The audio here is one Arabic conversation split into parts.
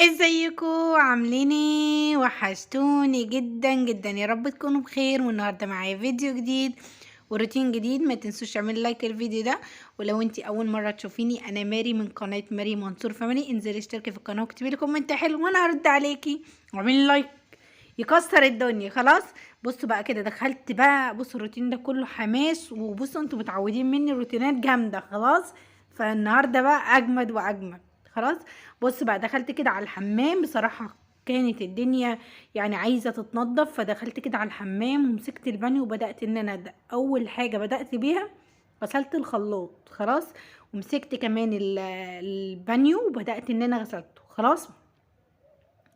ازيكم عاملين ايه؟ وحشتوني جدا جدا، يا رب تكونوا بخير. والنهارده معايا فيديو جديد وروتين جديد. ما تنسوش تعملوا لايك الفيديو ده، ولو انتي اول مره تشوفيني انا ماري من قناه ماري منصور فاميلي، انزلي اشتركي في القناه واكتبي لي كومنت حلو وانا هرد عليكي، واعملي لايك يكسر الدنيا. خلاص، بصوا بقى كده دخلت بقى. بصوا الروتين ده كله حماس، وبصوا انتوا متعودين مني روتينات جامده. خلاص، فالنهارده بقى اجمد واجمد. خلاص، بص بقى دخلت كده على الحمام. بصراحه كانت الدنيا يعني عايزه تتنضف، فدخلت كده على الحمام ومسكت البانيو وبدات ان انا اول حاجه بدات بيها غسلت الخلاط. خلاص، ومسكت كمان البانيو وبدات ان انا غسلته. خلاص،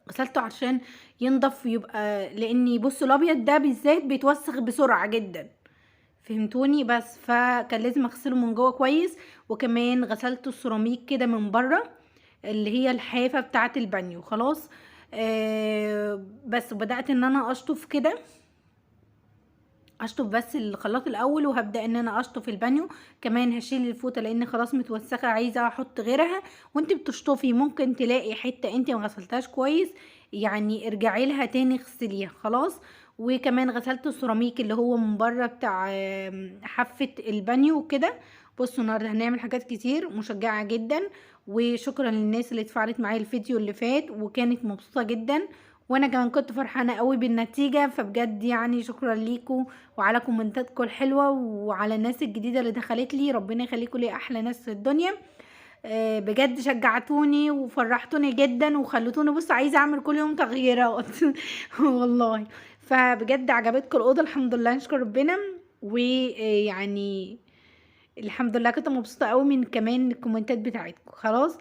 غسلته عشان ينضف ويبقى، لاني بصوا الابيض ده بالذات بيتوسخ بسرعه جدا، فهمتوني؟ بس فكان لازم اغسله من جوه كويس. وكمان غسلت السيراميك كده من بره، اللي هي الحافه بتاعه البانيو. خلاص، بس بدات ان انا اشطف كده، اشطف بس الخلاط الاول، وهبدا ان انا اشطف البانيو. كمان هشيل الفوطه لان خلاص متوسخه، عايزه احط غيرها. وانت بتشطفي ممكن تلاقي حته انت ما غسلتهاش كويس، يعني ارجعي لها تاني اغسليها. خلاص، وكمان غسلت السيراميك اللي هو من بره بتاع حافه البانيو وكده. بصوا النهارده هنعمل حاجات كتير مشجعه جدا، وشكرا للناس اللي اتفاعلت معايا الفيديو اللي فات وكانت مبسوطه جدا، وانا كمان كنت فرحانه قوي بالنتيجه. فبجد يعني شكرا ليكم وعلى كومنتاتكم الحلوه، وعلى الناس الجديده اللي دخلت لي. ربنا يخليكم لي احلى ناس في الدنيا. بجد شجعتوني وفرحتوني جدا وخلتوني بص عايزه اعمل كل يوم تغييرات والله. فبجد عجبتكم الاوضه، الحمد لله نشكر ربنا. ويعني الحمد لله كنت مبسوطه قوي من كمان الكومنتات بتاعتكم. خلاص،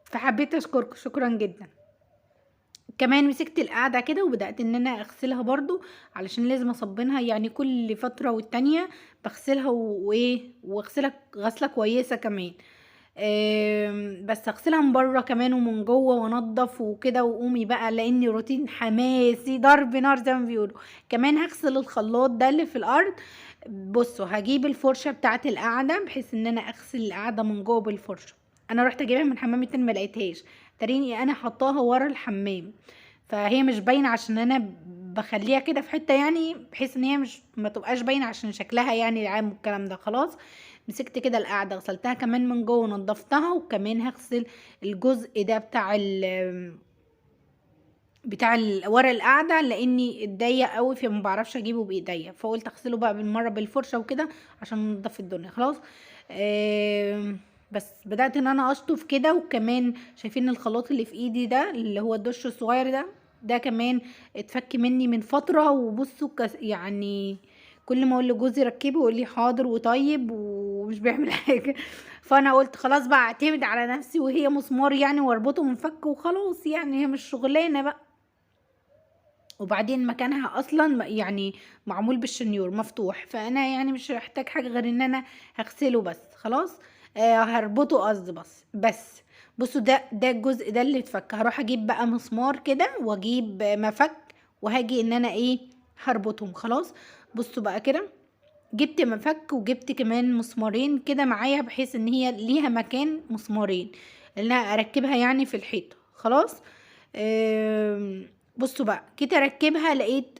فحبيت اشكركم، شكرا جدا. كمان مسكت القاعدة كده وبدأت ان انا اغسلها برضو، علشان لازم اصبنها يعني كل فترة والتانية بغسلها وايه، واغسلها غسلة كويسة كمان. بس اغسلها من بره كمان ومن جوه وانضف وكده. وقومي بقى لاني روتين حماسي ضرب نار زي ما بيقولوا. كمان هغسل الخلاط ده اللي في الارض. بصوا هجيب الفرشة بتاعت القاعدة بحيث ان انا اغسل القاعدة من جوه بالفرشة. انا رحت اجيبها من حمام التاني ما لقيتهاش، تريني انا حطاها ورا الحمام، فهي مش باينه عشان انا بخليها كده في حته، يعني بحيث ان هي مش ما تبقاش باينه عشان شكلها يعني العام والكلام ده. خلاص، مسكت كده القاعده غسلتها كمان من جوه ونضفتها. وكمان هغسل الجزء ده ورا القاعده، لاني اتضيق قوي فما بعرفش اجيبه بايديا، فقلت اغسله بقى بالمره بالفرشه وكده عشان ننضف الدنيا. خلاص، بس بدات ان انا اشطف كده. وكمان شايفين الخلاط اللي في ايدي ده اللي هو الدش الصغير ده كمان اتفك مني من فتره. وبصوا يعني كل ما اقول لجوزي ركبه يقول لي حاضر وطيب ومش بيعمل حاجه. فانا قلت خلاص بقى اعتمد على نفسي، وهي مسمار يعني واربطه من فك وخلاص، يعني هي مش شغلانه بقى. وبعدين مكانها اصلا يعني معمول بالشنيور مفتوح، فانا يعني مش هحتاج حاجه غير ان انا هغسله بس. خلاص، هربطه قصدي بس. بصوا ده الجزء ده اللي اتفك. هروح اجيب بقى مسمار كده واجيب مفك، وهاجي ان انا ايه هربطهم. خلاص، بصوا بقى كده جبت مفك وجبت كمان مسمارين كده معايا، بحيث ان هي ليها مكان مسمارين اللي انا اركبها يعني في الحيطه. خلاص، بصوا بقى جيت اركبها لقيت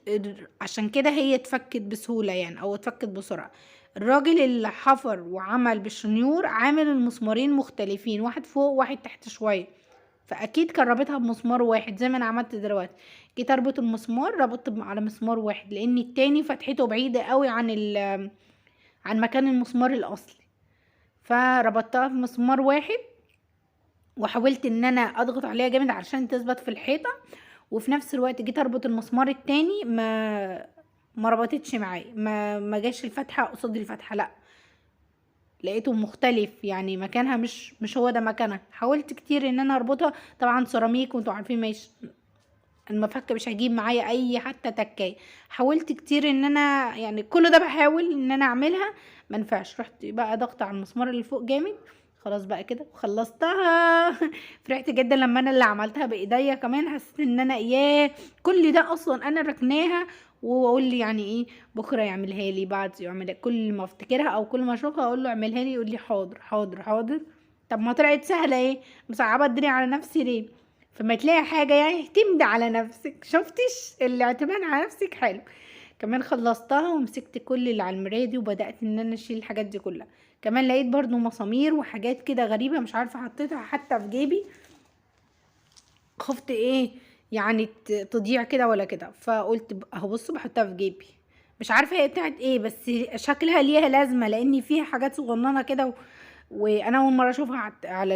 عشان كده هي اتفكت بسهوله يعني، او اتفكت بسرعه. الراجل اللي حفر وعمل بالشنيور عامل المسمارين مختلفين، واحد فوق واحد تحت شويه، فاكيد كان رابطها بمسمار واحد زي ما انا عملت دلوقتي. جيت اربط المسمار ربطت على مسمار واحد، لان التاني فتحته بعيده قوي عن مكان المسمار الاصلي، فربطتها في مسمار واحد. وحاولت ان انا اضغط عليها جامد علشان تثبت في الحيطه. وفي نفس الوقت جيت اربط المسمار التاني، ما ربطتش معايا، ما جاش الفتحه قصاد الفتحه، لا لقيته مختلف يعني مكانها مش هو ده مكانها. حاولت كتير ان انا اربطها، طبعا سيراميك وانتوا عارفين مش المفك مش هجيب معايا اي حتى تكايه. حاولت كتير ان انا يعني كل ده بحاول ان انا اعملها، ما نفعش. رحت بقى ضغط على المسمار اللي فوق جامد. خلاص بقى كده وخلصتها. فرحت جدا لما انا اللي عملتها بايديا. كمان حسيت ان انا ياه، كل ده اصلا انا ركناها. واقول لي يعني ايه بكره يعملها لي، بعد يعملها، كل ما افتكرها او كل ما اشوفها اقول له اعملها لي يقول لي حاضر حاضر حاضر. طب ما طلعت سهله ايه، مصعبه الدنيا على نفسي ليه؟ فما تلاقي حاجه يعني اعتمدي على نفسك. شفتش الاعتماد على نفسك حلو. كمان خلصتها ومسكت كل اللي على المرايه دي وبدات ان انا اشيل الحاجات دي كلها. كمان لقيت برضو مسامير وحاجات كده غريبه مش عارفه حطيتها حتى في جيبي، خفت ايه يعني تضيع كده ولا كده، فقلت اهو بص بحطها في جيبي. مش عارفه هي بتاعت ايه بس شكلها ليها لازمه لان فيها حاجات صغننه كده وانا اول مره اشوفها على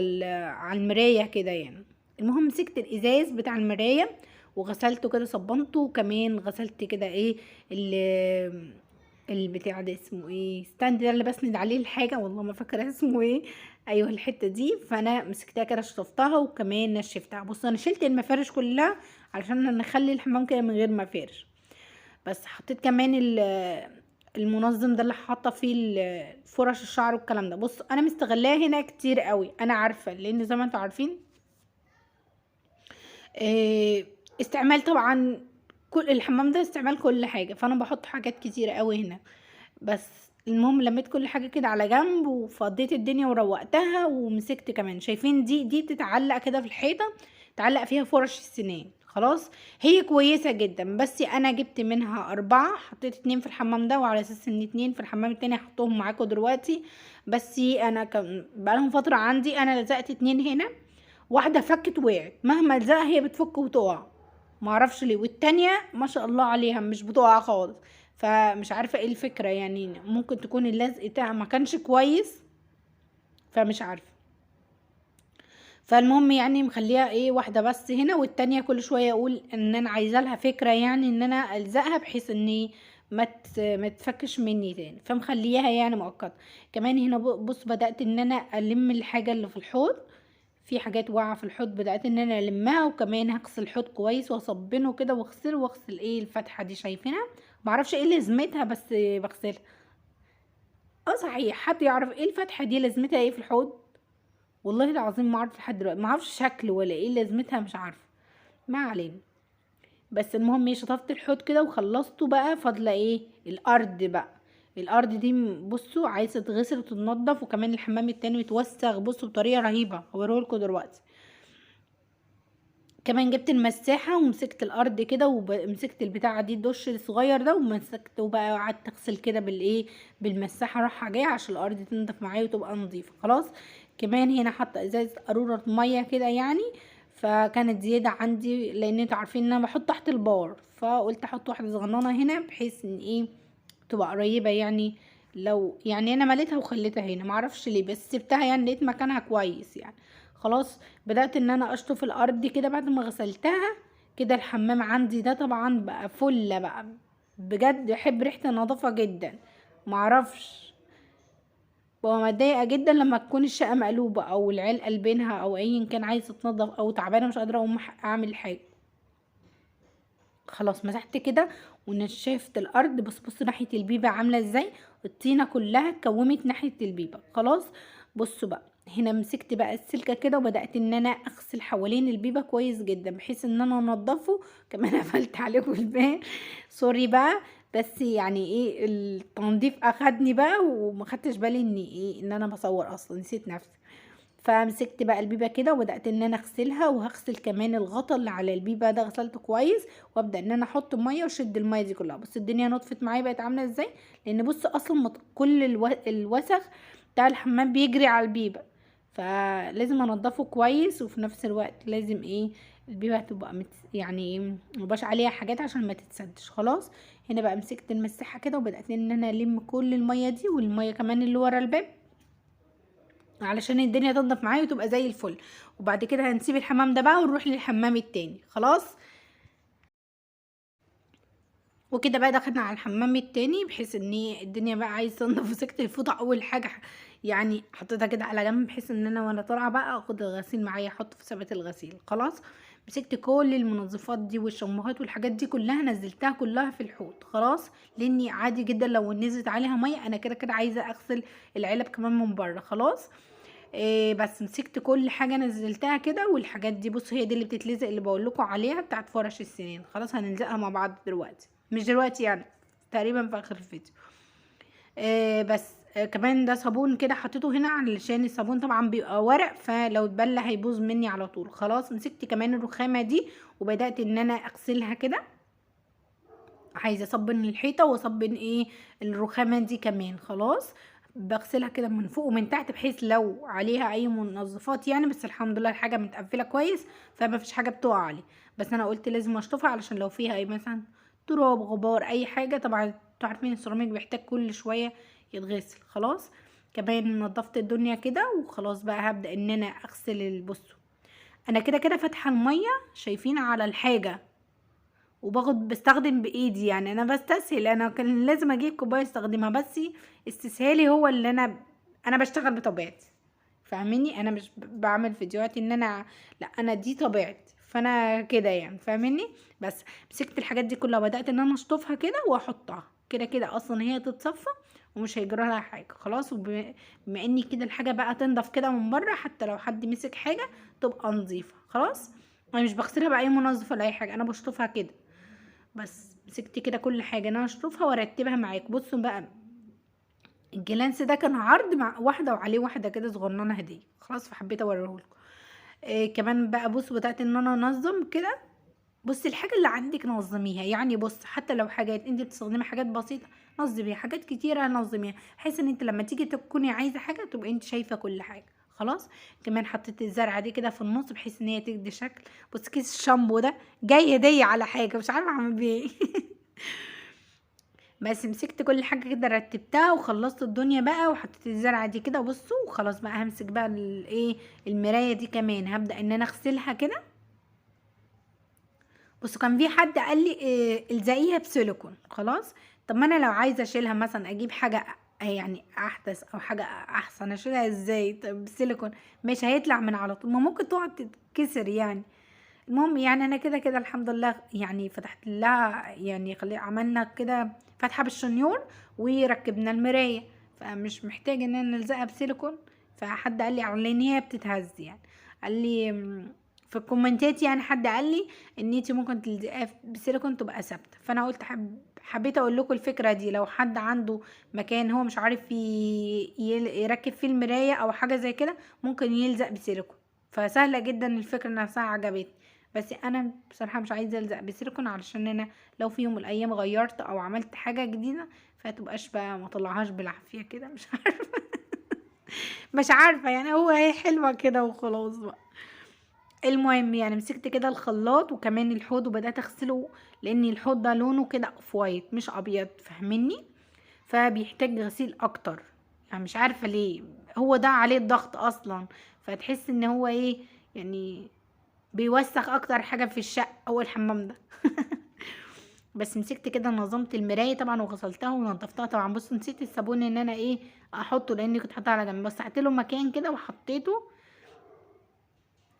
المرايه كده يعني. المهم مسكت الازاز بتاع المرايه وغسلته كده صبنته، وكمان غسلت كده ايه البتاع ده اسمه ايه، ستاند ده اللي بسند عليه الحاجه، والله ما فاكره اسمه ايه. ايوه الحته دي، فانا مسكتها كده شطفتها وكمان نشفتها. بص انا شلت المفارش كلها علشان نخلي الحمام كده من غير مفارش. بس حطيت كمان المنظم ده اللي حاطه فيه فرش الشعر والكلام ده. بص انا مستغلاه هنا كتير قوي، انا عارفه لان زي ما انتوا عارفين استعمال طبعا كل الحمام ده استعمال كل حاجه، فانا بحط حاجات كتيره قوي هنا. بس المهم لميت كل حاجه كده على جنب وفضيت الدنيا وروقتها، ومسكت كمان شايفين دي بتتعلق كده في الحيطه، تعلق فيها فرش السنان. خلاص هي كويسه جدا، بس انا جبت منها 4، حطيت 2 في الحمام ده وعلى اساس ان 2 في الحمام التاني هحطهم معاكم دلوقتي. بس انا كان بقالهم فتره عندي، انا لزقت 2 هنا، واحده فكت وقعت، مهما الزق هي بتفك وتقع معرفش ليه، والتانية ما شاء الله عليها مش بتقع خالص. فمش عارفه ايه الفكره يعني، ممكن تكون اللزق بتاعها ما كانش كويس، فمش عارفه. فالمهم يعني مخليها ايه واحده بس هنا، والتانية كل شويه اقول ان انا عايزه لها فكره يعني ان انا الزقها بحيث اني ما تفكش مني تاني، فمخليها يعني مؤقته. كمان هنا بص بدات ان انا الم الحاجه اللي في الحوض، في حاجات واقعه في الحوض بدات ان انا المها، وكمان هغسل الحوض كويس واصبنه كده واغسله، واغسل ايه الفتحه دي شايفينها، معرفش ايه لازمتها بس بغسلها. اه صحيح، حد يعرف ايه الفتحه دي لازمتها ايه في الحوض؟ والله العظيم ما اعرف لحد دلوقتي، ما اعرفش شكل ولا ايه لازمتها مش عارفه، ما علينا. بس المهم ايه شطفت الحوض كده وخلصته، بقى فاضله ايه الارض بقى. الارض دي بصوا عايزه تتغسل وتتنضف، وكمان الحمام التاني يتوسخ بصوا بطريقه رهيبه هوريهولكوا دلوقتي. كمان جبت المساحة ومسكت الارض كده ومسكت البتاعة دي الدش الصغير ده ومسكته بقى، وقعدت اغسل كده بالايه بالمساحة رايحة جاية عشان الارض تنضف معايا وتبقى نظيفة. خلاص كمان هنا حاطة ازازة قارورة مية كده يعني، فكانت زيادة عندي لان انتوا عارفين ان انا بحط تحت البار، فقلت احط واحدة صغننة هنا بحيث ان ايه تبقى قريبة يعني. لو يعني انا مليتها وخليتها هنا معرفش ليه، بس سبتها يعني لقيت مكانها كويس يعني. خلاص بدأت ان انا اشطف الارض كده بعد ما غسلتها كده. الحمام عندي ده طبعا بقى فل بقى، بجد بحب ريحة النظافة جدا، معرفش ببقى متضايقة جدا لما تكون الشقة مقلوبة او العيال قلبينها او ايا كان عايزة تنظف او تعبانة مش قادرة اقوم اعمل حاجة. خلاص مسحت كده ونشفت الارض، بس بص ناحيه البيبه عامله ازاي، الطينه كلها اتكومت ناحيه البيبه. خلاص بصوا بقى هنا مسكت بقى السلكه كده وبدات ان انا اغسل حوالين البيبه كويس جدا بحيث ان انا انضفه. كمان قفلت عليكم الباب سوري بقى، بس يعني ايه التنظيف اخدني بقى وما خدتش بالي ان ايه ان انا بصور اصلا نسيت نفسي. فمسكت بقى البيبه كده وبدات ان انا اغسلها، وهغسل كمان الغطا اللي على البيبه ده غسلته كويس، وابدا ان انا احط ميه واشد الميه دي كلها. بص الدنيا نطفت معايا بقت عامله ازاي، لان بص اصلا كل الوسخ بتاع الحمام بيجري على البيبه، فلازم انضفه كويس، وفي نفس الوقت لازم ايه البيبه تبقى يعني مبقاش عليها حاجات عشان ما تتسدش. خلاص هنا بقى مسكت المساحه كده وبدات ان انا الم كل الميه دي والميه كمان اللي ورا الباب علشان الدنيا تنضف معايا وتبقى زي الفل. وبعد كده هنسيب الحمام ده بقى ونروح للحمام التاني. خلاص وكده بقى دخلنا على الحمام التاني بحيث ان الدنيا بقى عايز تنضف، وسكت الفوطه اول حاجه يعني حطيتها كده على جنب بحيث ان انا وانا طالعه بقى اخد الغسيل معايا احطه في ثبت الغسيل. خلاص مسكت كل المنظفات دي والشموهات والحاجات دي كلها نزلتها كلها في الحوض. خلاص لاني عادي جدا لو نزلت عليها ميه انا كده كده عايزه اغسل العلب كمان من بره. خلاص إيه بس مسكت كل حاجه نزلتها كده، والحاجات دي بص هي دي اللي بتتلزق اللي بقول لكم عليها بتاعت فرش السنين. خلاص هنلزقها مع بعض دلوقتي، مش دلوقتي يعني تقريبا في اخر الفيديو. إيه بس كمان ده صابون كده حطيته هنا علشان الصابون طبعا بيبقى ورق، فلو اتبل هيبوظ مني على طول. خلاص مسكت كمان الرخامة دي وبدأت ان انا اغسلها كده، عايزه اصبن الحيطه واصبن الرخامه دي كمان. خلاص بغسلها كده من فوق ومن تحت بحيث لو عليها اي منظفات يعني، بس الحمد لله الحاجه متقفله كويس فما فيش حاجه بتقع عليه. بس انا قلت لازم اشطفها علشان لو فيها اي مثلا تراب غبار اي حاجه. طبعا انتوا عارفين السيراميك بيحتاج كل شويه يتغسل. خلاص كمان نضفت الدنيا كده وخلاص بقى هبدا ان انا اغسل البصوا. انا كده كده فاتحه الميه شايفين على الحاجه بستخدم بايدي، يعني انا بستسهل، انا كان لازم اجيب كوبايه استخدمها، بس استسهالي هو اللي انا بشتغل بطبيعتي. فاهميني؟ انا مش بعمل فيديوهات ان انا، لا انا دي طبيعتي، فانا كده يعني فاهميني. بس مسكت الحاجات دي كلها وبدات ان انا اشطفها كده واحطها كده كده، اصلا هي تتصفى ومش هيجرى لها حاجه. خلاص بما اني كده الحاجه بقى تنضف كده من بره، حتى لو حد مسك حاجه تبقى نظيفه. خلاص انا مش بغسلها باي منظف ولا اي حاجه، انا بشطفها كده بس. مسكت كده كل حاجه انا اشطفها وارتبها معاك. بصوا بقى الجلانس ده كان عرض مع واحده وعليه واحده كده صغننه هديه، خلاص فحبيت اوريهولكم. كمان بقى بص بدات ان انا انظم كده. بصي الحاجه اللي عندك نظميها، يعني بص حتى لو حاجات انت بتستخدمي حاجات بسيطه نظميها، حاجات كتيره نظميها، بحيث ان انت لما تيجي تكوني عايزه حاجه تبقى انت شايفه كل حاجه. خلاص كمان حطيت الزرعه دي كده في النص بحيث ان هي تدي شكل. بص كيس الشامبو ده جاي هديه على حاجه مش عارفه اعمل بيه ايه. بس مسكت كل حاجه كده رتبتها وخلصت الدنيا بقى وحطيت الزرعه دي كده. بصوا وخلاص بقى همسك بقى المرايه دي كمان هبدا ان انا اغسلها كده. بصوا كان في حد قال لي الزقيها بسيليكون. خلاص طب ما انا لو عايزه اشيلها مثلا اجيب حاجه يعني احدث او حاجه احسن، اشيلها ازاي؟ طب بسيليكون مش هيطلع من على طول، ما ممكن تقعد تتكسر يعني. المهم يعني انا كده كده الحمد لله يعني فتحت لها، يعني عملنا كده فتحه بالشنيور وركبنا المرايه، فمش محتاج ان انا نلزقها بسيليكون. فحد قال لي على ان هي بتتهز يعني، قال لي في الكومنتات يعني حد قال لي ان انتي ممكن تلزقيها بسيليكون تبقى ثابته. فانا قلت حبيت اقول لكم الفكره دي، لو حد عنده مكان هو مش عارف يركب فيه المرايه او حاجه زي كده ممكن يلزق بسيليكون. فسهله جدا الفكره نفسها عجبتني. بس انا بصراحه مش عايزه الزق بسيليكون علشان انا لو في يوم من الايام غيرت او عملت حاجه جديده فتبقاش بقى ما طلعهاش بالعافيه كده مش عارفه. مش عارفه يعني هي حلوه كده وخلاص بقى. المهم يعني مسكت كده الخلاط وكمان الحوض وبدات اغسله، لان الحوض ده لونه كده اوف وايت مش ابيض فاهمني، فبيحتاج غسيل اكتر. يعني مش عارفه ليه هو ده عليه الضغط اصلا، فتحس ان هو يعني بيوسخ اكتر حاجه في الشقه هو الحمام ده. بس مسكت كده نظمت المرايه طبعا وغسلتها ونضفتها طبعا. بص نسيت الصابون ان انا احطه لاني كنت حاطه على جنب، بس له مكان كده وحطيته.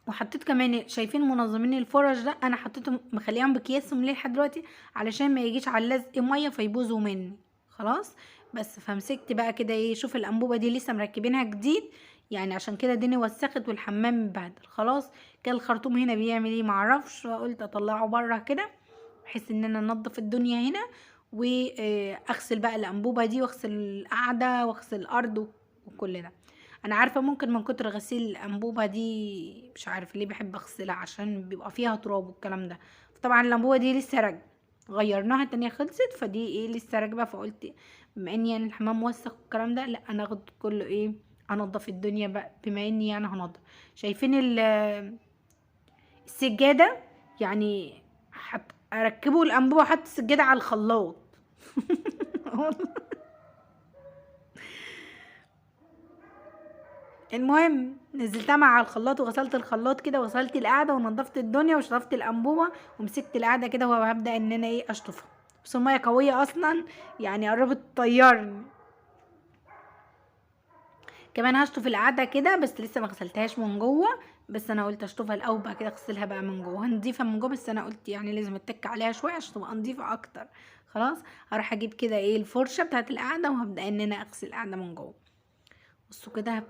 وحطيت كمان شايفين منظمين الفرش ده انا حطيته مخليهم بكياسهم ليه لحد دلوقتي علشان ما يجيش على اللزق ميه فيبوظوا مني. خلاص بس فمسكت بقى كده شوف الانبوبه دي لسه مركبينها جديد يعني، عشان كده الدنيا وسخت والحمام مبهدل. خلاص كان الخرطوم هنا بيعمل معرفش، فقلت اطلعه بره كده بحيث ان انا انضف الدنيا هنا واغسل بقى الانبوبه دي واغسل القعده واغسل الارض وكل ده. انا عارفه ممكن من كتر غسيل الانبوبه دي مش عارفه ليه بحب اغسلها عشان بيبقى فيها تراب والكلام ده. طبعا الانبوبه دي لسه راكبه غيرناها التانية خلصت، فدي لسه راكبه. فقلت بما اني يعني الحمام موسخ والكلام ده لا انا اخد كله انضف الدنيا بقى بما اني يعني هنضف. شايفين السجاده يعني اركبه الانبوبه احط السجاده على الخلاط. المهم نزلتها مع الخلاط وغسلت الخلاط كده وغسلت القعده ونضفت الدنيا وشطفت الانبوبه ومسكت القعده كده وهبدا ان انا اشطفها. بس الميه قويه اصلا يعني قربت تطيرني. كمان هشطف القعده كده بس لسه ما غسلتهاش من جوه، بس انا قلت اشطفها الاول بقى كده اغسلها بقى من جوه هنضيفها من جوه، بس انا قلت يعني لازم اتك عليها شويه عشان تبقى نضيفه اكتر. خلاص هروح اجيب كده الفرشه بتاعت القعده وهبدا ان انا اغسل القعده من جوه. بصوا كده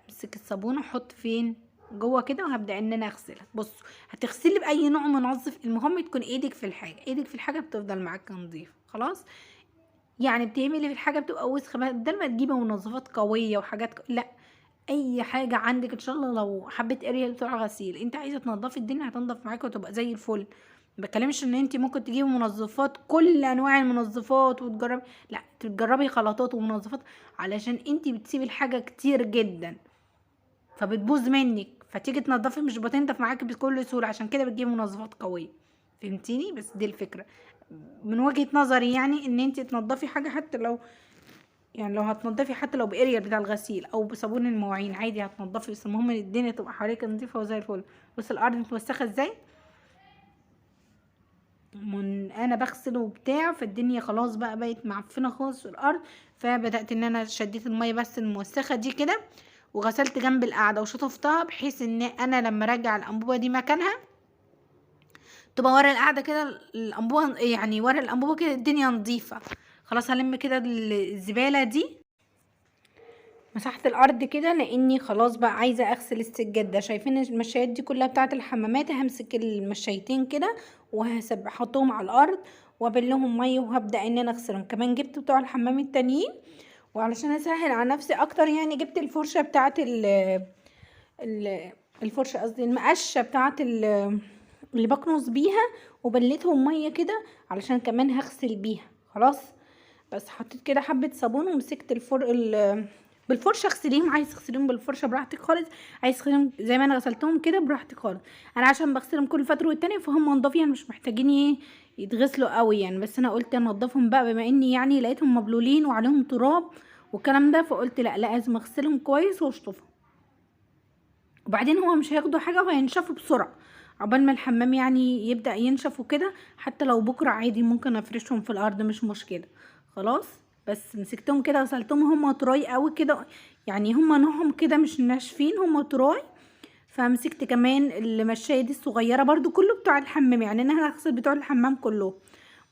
امسك الصابونه واحط فين جوه كده وهبدا ان انا اغسلها. بصوا هتغسلي باي نوع منظف المهم تكون ايدك في الحاجه، ايدك في الحاجه بتفضل معاك نظيفه. خلاص يعني بتعملي في الحاجه بتبقى وسخه، بدل ما تجيبي منظفات قويه وحاجات لا، اي حاجه عندك ان شاء الله، لو حبه اريال بتوع غسيل انت عايزه تنضفي الدنيا هتنضف معاكي وتبقى زي الفل. ما بتكلمش ان انت ممكن تجيبي منظفات كل انواع المنظفات وتجربي، لا تجربي خلطات ومنظفات، علشان انت بتسيبي الحاجه كتير جدا فبتبوظ منك، فتيجي تنضفي مش بتنضف معاكي بكل سهوله، عشان كده بتجيبي منظفات قويه. فهمتيني؟ بس دي الفكره من وجهه نظري، يعني ان انت تنضفي حاجه حتى لو، يعني لو هتنضفي حتى لو باريال بتاع الغسيل او بصابون المواعين عادي هتنضفي، بس المهم ان الدنيا تبقى حواليك نظيفه وزي الفل. بص الارض متوسخه ازاي، من انا بغسل وبتاع فالدنيا خلاص بقى بقت معفنه خالص في الارض، فبدات ان انا شديت الميه بس الموسخه دي كده وغسلت جنب القعده وشطفتها، بحيث ان انا لما ارجع الانبوبه دي مكانها تبقى ورا القعده كده الانبوبه، يعني ورا الانبوبه كده الدنيا نظيفه. خلاص هلم كده الزباله دي، مسحت الارض كده لاني خلاص بقى عايزه اغسل السجاد ده. شايفين المشايات دي كلها بتاعه الحمامات، همسك المشايتين كده وهحطهم على الارض وابلهم ميه وهبدا ان انا اغسلهم. كمان جبت بتوع الحمام التانيين، وعلشان اسهل على نفسي اكتر يعني جبت الفرشه بتاعه ال الفرشه، قصدي المقشه بتاعه اللي بكنس بيها، وبليتهم ميه كده علشان كمان هغسل بيها. خلاص بس حطيت كده حبه صابون ومسكت بالفرشه اغسليهم، عايز تغسليهم بالفرشه براحتك خالص، عايز تغسليهم زي ما انا غسلتهم كده براحتك خالص. انا عشان بغسلهم كل فتره والتانيه فهم نضاف يعني مش محتاجين ايه يتغسلوا قوي يعني، بس انا قلت انضفهم بقى بما اني يعني لقيتهم مبلولين وعليهم تراب والكلام ده، فقلت لا لازم اغسلهم كويس واشطفهم. وبعدين هو مش هياخدوا حاجه وهينشفوا بسرعه عقبال ما الحمام يعني يبدا ينشف وكده، حتى لو بكره عادي ممكن افرشهم في الارض مش مشكله. خلاص بس مسكتهم كده غسلتهم، هما طراي قوي كده يعني، هما نوعهم كده مش ناشفين، هما طراي. فمسكت كمان المشايه دي الصغيره برضو كله بتوع الحمام، يعني انا هغسل بتوع الحمام كله.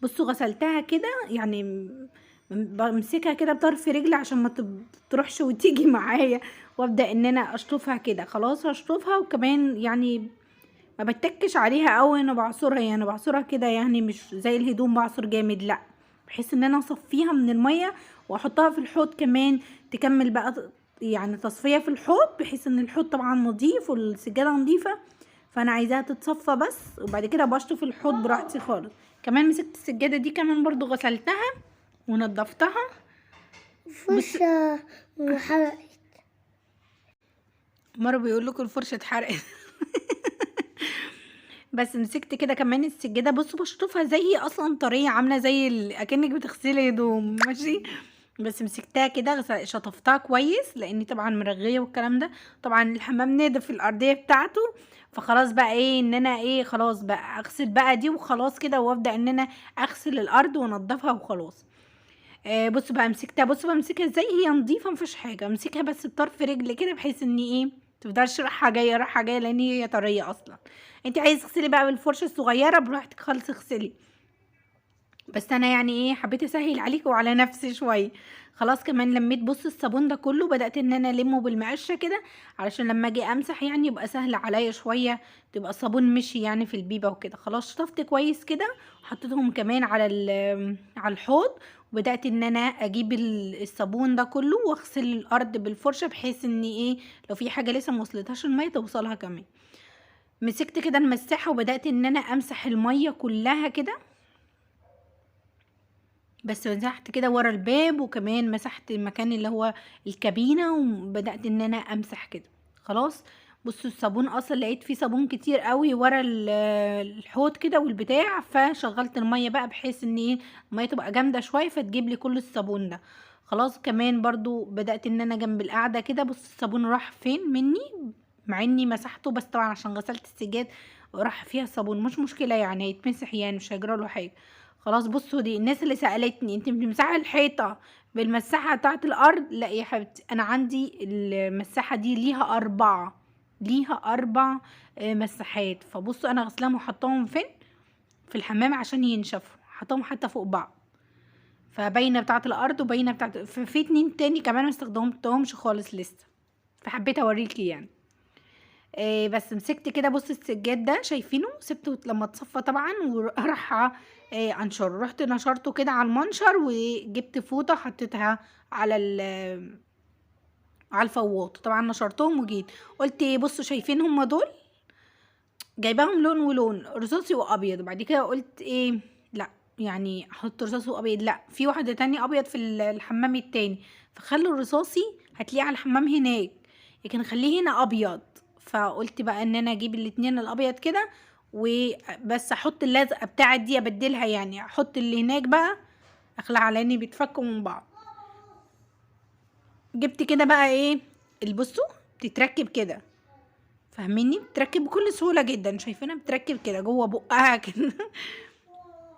بصوا غسلتها كده يعني بمسكها كده بطرف رجلي عشان ما تروحش وتيجي معايا، وابدا ان انا اشطفها كده. خلاص هشطفها، وكمان يعني ما بتكش عليها قوي، انا بعصرها يعني بعصرها كده يعني مش زي الهدوم بعصر جامد، لا بحيث ان انا اصفيها من الميه واحطها في الحوض كمان تكمل بقى يعني تصفيه في الحوض، بحيث ان الحوض طبعا نظيف والسجاده نظيفه، فانا عايزاها تتصفى بس، وبعد كده بشطف الحوض براحتي خالص. كمان مسكت السجاده دي كمان برضو غسلتها ونضفتها. فرشة وحرقت. مرة بيقول لكم الفرشة اتحرقت بس مسكت كده كمان السجادة، بصوا بشطفها زي هي اصلا طرية عاملة زي اكنك بتغسلي هدوم ماشي، بس مسكتها كده شطفتها كويس لاني طبعا مرغية والكلام ده، طبعا الحمام نادف الارضية بتاعته، فخلاص بقى ايه ان انا ايه خلاص بقى اغسل بقى دي وخلاص كده، وابدا ان انا اغسل الارض وانضفها وخلاص. بصوا بقى مسكتها، بصوا بمسكها ازاي هي نظيفه مفيش حاجه، امسكها بس بطرف رجلي كده بحيث ان ايه تفضلش رايحه جايه رايحه جايه، لان هي طريه اصلا. انت عايز تغسلي بقى بالفرشه الصغيره براحتك خالص اغسلي، بس انا يعني ايه حبيت اسهل عليك وعلى نفسي شويه. خلاص كمان لميت بص الصابون ده كله، بدات ان انا المه بالمقشه كده علشان لما اجي امسح يعني يبقى سهل عليا شويه، تبقى الصابون مشي يعني في البيبه وكده. خلاص شطفت كويس كده وحطيتهم كمان على على الحوض، وبدات ان انا اجيب الصابون ده كله واغسل الارض بالفرشه، بحيث ان ايه لو في حاجه لسه موصلتهاش الميه توصلها كمان. مسكت كده المساحه وبدات ان انا امسح الميه كلها كده، بس مسحت كده ورا الباب، وكمان مسحت المكان اللي هو الكابينة، وبدأت ان انا امسح كده. خلاص بصوا الصابون اصلا لقيت فيه صابون كتير قوي ورا الحوض كده والبتاع، فشغلت المية بقى بحيث ان ايه المية تبقى جامدة شوية فتجيب لي كل الصابون ده. خلاص كمان برضو بدأت ان انا جنب القعدة كده، بص الصابون راح فين مني مع اني مسحته، بس طبعا عشان غسلت السجاد راح فيها صابون مش مشكلة يعني هيتمسح يعني مش هيجراله حاجة. خلاص بصوا دي الناس اللي سألتني انت بتمسحي الحيطة بالمساحة بتاعت الارض، لا يا حبيبتي انا عندي المساحة دي ليها اربع مساحات. فبصوا انا غسلاهم وحطاهم فين في الحمام عشان ينشفوا، حطاهم حتى فوق بعض، فباينة بتاعت الارض وباينة بتاعت في اتنين تاني كمان ما استخدمتهمش خالص لسه، فحبيت اوريكي يعني. بس مسكت كده بص السجاد ده شايفينه، سبته لما اتصفى طبعا وراح انشره. رحت نشرته كده على المنشر وجبت فوطه حطيتها على على الفواط. طبعا نشرتهم وجيت قلت ايه، بصوا شايفين هما دول جايباهم لون ولون رصاصي وابيض، وبعد كده قلت ايه لا يعني احط رصاصي وابيض، لا في واحده تانية ابيض في الحمام التاني، فخلوا الرصاصي هتلاقيه على الحمام هناك لكن خليه هنا ابيض. فقلت بقى ان انا اجيب الاتنين الابيض كده وبس احط اللزقه بتاعت دي ابدلها، يعني احط اللي هناك بقى اخلع لاني بيتفكوا من بعض. جبت كده بقى ايه البصوا بتتركب كده، فاهميني؟ بتركب بكل سهوله جدا، شايفينها بتركب كده جوه بقها كده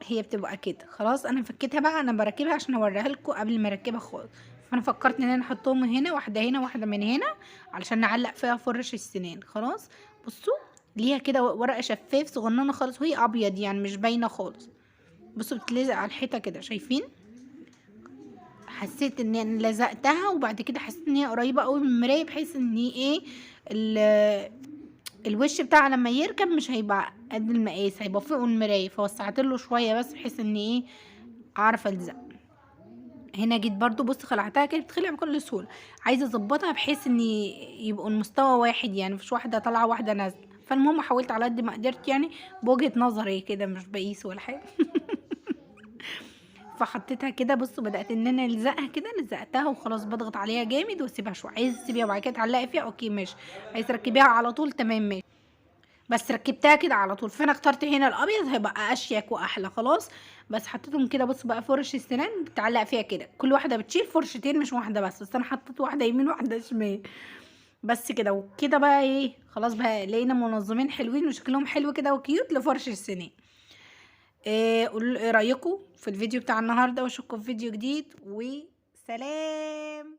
هي بتبقى كده خلاص. انا فكيتها بقى، انا بركبها عشان اوريها لكم قبل ما اركبها خالص. فانا فكرت ان انا احطهم هنا، واحده هنا واحده من هنا علشان نعلق فيها فرش السنان. خلاص بصوا ليها كده ورقه شفاف صغننه خالص وهي ابيض يعني مش باينه خالص. بصوا بتلزق على الحيطه كده شايفين. حسيت ان انا لزقتها وبعد كده حسيت ان هي قريبه قوي من المرايه بحيث ان هي ايه الوش بتاعها لما يركب مش هيبقى قد المقاس، هيبقى فوق المرايه، فوسعت له شويه بس بحيث ان ايه اعرف الزق. هنا جيت برضو بص خلعتها كده بتخلع بكل سهوله. عايزه اظبطها بحيث ان يبقوا المستوى واحد يعني مش واحده طالعه واحده نازله. فالمهم حاولت على قد ما قدرت يعني بوجهه نظري كده مش بقيس ولا حاجه فحطيتها كده بصوا بدات ان انا الزقها كده، لزقتها وخلاص بضغط عليها جامد واسيبها شويه. عايز تسيبيها وبعد كده تعلقي فيها اوكي ماشي، عايز تركبيها على طول تمام ماشي، بس ركبتها كده على طول. فانا اخترت هنا الابيض هيبقى اشيك واحلى خلاص. بس حطيتهم كده بص بقى فرش السنان بتعلق فيها كده، كل واحده بتشيل فرشتين مش واحده بس انا حطيت واحده يمين واحده شمال بس كده. وكده بقى ايه خلاص بقى لقينا منظمين حلوين وشكلهم حلو كده وكيوت لفرش السنان. قولوا ايه رايكم في الفيديو بتاع النهارده، واشوفكم في فيديو جديد وسلام.